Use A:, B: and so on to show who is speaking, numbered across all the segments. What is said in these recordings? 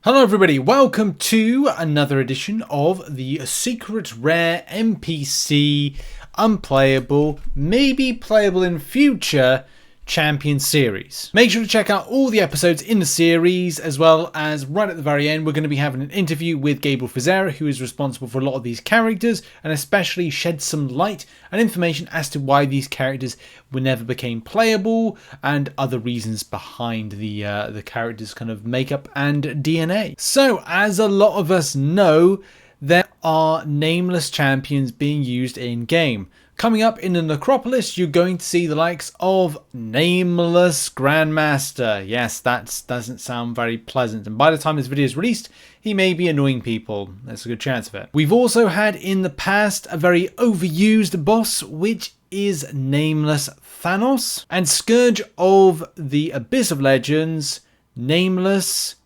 A: Hello everybody, welcome to another edition of the Secret Rare NPC Unplayable, maybe playable in future Champion series. Make sure to check out all the episodes in the series, as well as right at the very end we're going to be having an interview with Gabriel Fizera, who is responsible for a lot of these characters, and especially shed some light and information as to why these characters never became playable and other reasons behind the characters' kind of makeup and DNA. So, as a lot of us know, there are Nameless Champions being used in game. Coming up in the Necropolis, you're going to see the likes of Nameless Grandmaster. Yes, that doesn't sound very pleasant. And by the time this video is released, he may be annoying people. There's a good chance of it. We've also had in the past a very overused boss, which is Nameless Thanos. And Scourge of the Abyss of Legends, Nameless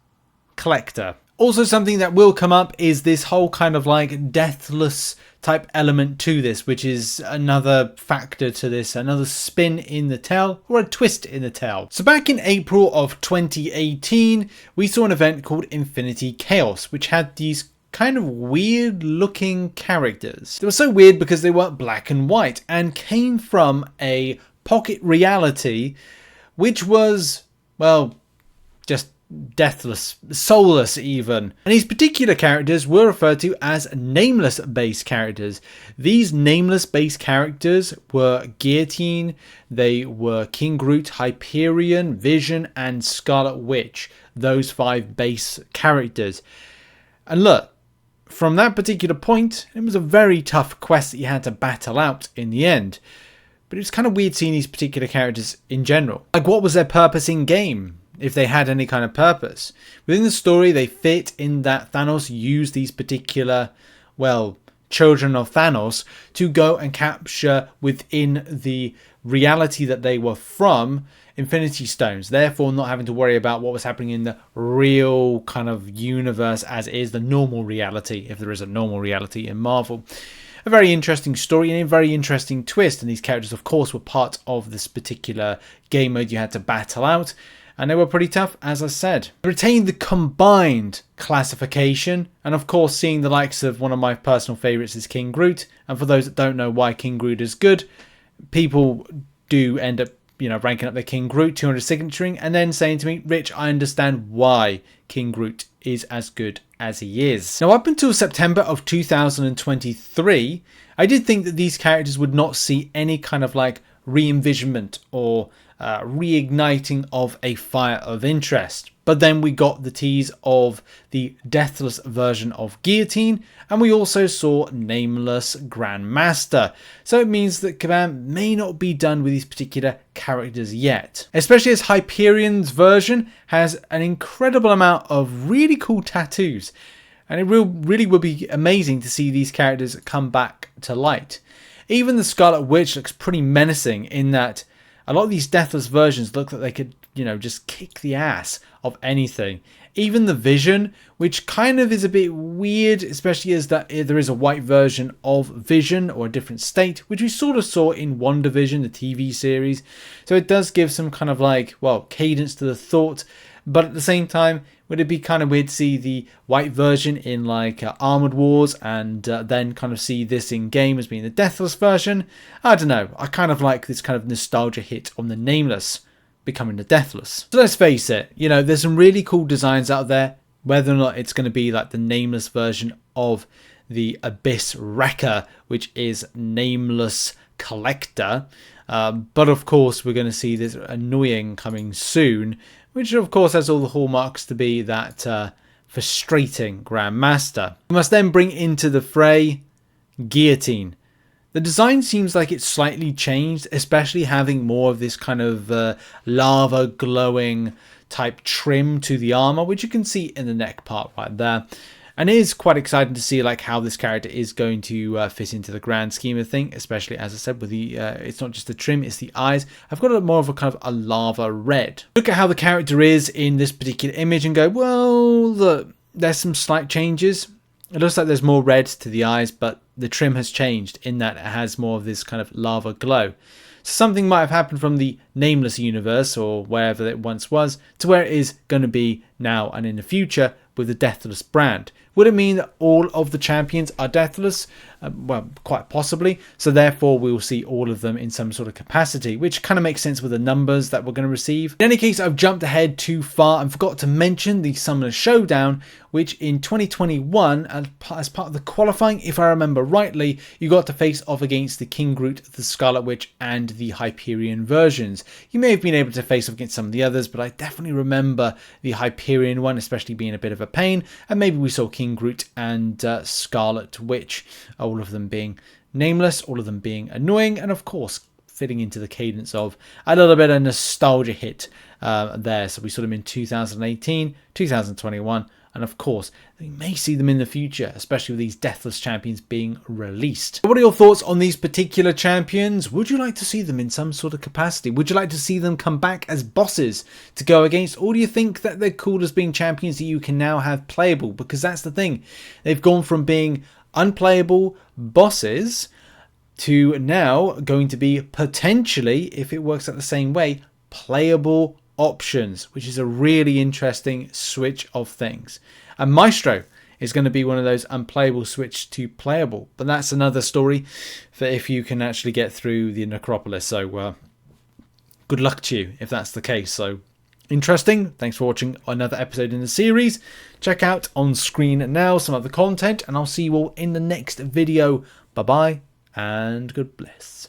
A: Collector. Also, something that will come up is this whole kind of like deathless type element to this, which is another factor to this, another spin in the tale or a twist in the tale. So back in April of 2018, we saw an event called Infinity Chaos, which had these kind of weird looking characters. They were so weird because they weren't black and white and came from a pocket reality, which was, well, just deathless, soulless even. And these particular characters were referred to as nameless base characters. These nameless base characters were Guillotine, they were King Groot, Hyperion, Vision and Scarlet Witch. Those 5 base characters. And look, from that particular point, it was a very tough quest that you had to battle out in the end. But it was kind of weird seeing these particular characters in general. Like, what was their purpose in game? If they had any kind of purpose. Within the story, they fit in that Thanos used these particular, well, children of Thanos to go and capture within the reality that they were from Infinity Stones, therefore not having to worry about what was happening in the real kind of universe as is the normal reality, if there is a normal reality in Marvel. A very interesting story and a very interesting twist, and these characters of course were part of this particular game mode you had to battle out. And they were pretty tough, as I said. Retained the combined classification. And of course, seeing the likes of one of my personal favourites is King Groot. And for those that don't know why King Groot is good, people do end up, ranking up their King Groot, 200 signaturing, and then saying to me, Rich, I understand why King Groot is as good as he is. Now, up until September of 2023, I did think that these characters would not see any kind of like re-envisionment or reigniting of a fire of interest. But then we got the tease of the deathless version of Guillotine, and we also saw Nameless Grandmaster. So it means that Kabam may not be done with these particular characters yet. Especially as Hyperion's version has an incredible amount of really cool tattoos. And it really would be amazing to see these characters come back to light. Even the Scarlet Witch looks pretty menacing in that a lot of these deathless versions look like they could, just kick the ass of anything. Even the Vision, which kind of is a bit weird, especially as that there is a white version of Vision or a different state, which we sort of saw in WandaVision, the TV series. So it does give some kind of like, well, cadence to the thought. But at the same time, would it be kind of weird to see the white version in like Armored Wars and then kind of see this in game as being the Deathless version? I don't know. I kind of like this kind of nostalgia hit on the Nameless becoming the Deathless. So let's face it, there's some really cool designs out there. Whether or not it's going to be like the Nameless version of the Abyss Wrecker, which is Nameless Collector. But of course, we're going to see this annoying coming soon, which of course has all the hallmarks to be that frustrating Grandmaster. We must then bring into the fray Guillotine. The design seems like it's slightly changed, especially having more of this kind of lava glowing type trim to the armor, which you can see in the neck part right there. And it is quite exciting to see like how this character is going to fit into the grand scheme of things, especially as I said with the it's not just the trim, it's the eyes. I've got a more of a kind of a lava red. Look at how the character is in this particular image and go, well, look, there's some slight changes. It looks like there's more red to the eyes, but the trim has changed in that it has more of this kind of lava glow. So something might have happened from the Nameless universe or wherever it once was to where it is going to be now and in the future with the Deathless brand. Would it mean that all of the champions are Deathless? Well, quite possibly. So therefore, we will see all of them in some sort of capacity, which kind of makes sense with the numbers that we're going to receive. In any case, I've jumped ahead too far and forgot to mention the Summoner Showdown, which in 2021, as part of the qualifying, if I remember rightly, you got to face off against the King Groot, the Scarlet Witch, and the Hyperion versions. You may have been able to face off against some of the others, but I definitely remember the Hyperion one, especially being a bit of a pain, and maybe we saw King Groot and Scarlet Witch, all of them being nameless, all of them being annoying, and of course fitting into the cadence of a little bit of nostalgia hit there. So we saw them in 2018, 2021, and of course we may see them in the future, especially with these Deathless Champions being released. What are your thoughts on these particular champions? Would you like to see them in some sort of capacity? Would you like to see them come back as bosses to go against? Or do you think that they're cool as being champions that you can now have playable? Because that's the thing. They've gone from being unplayable bosses to now going to be potentially, if it works out the same way, playable options, which is a really interesting switch of things. And Maestro is going to be one of those unplayable switch to playable, but that's another story for if you can actually get through the Necropolis. So good luck to you if that's the case. So interesting. Thanks for watching another episode in the series. Check out on screen now some other content, and I'll see you all in the next video. Bye bye and God bless.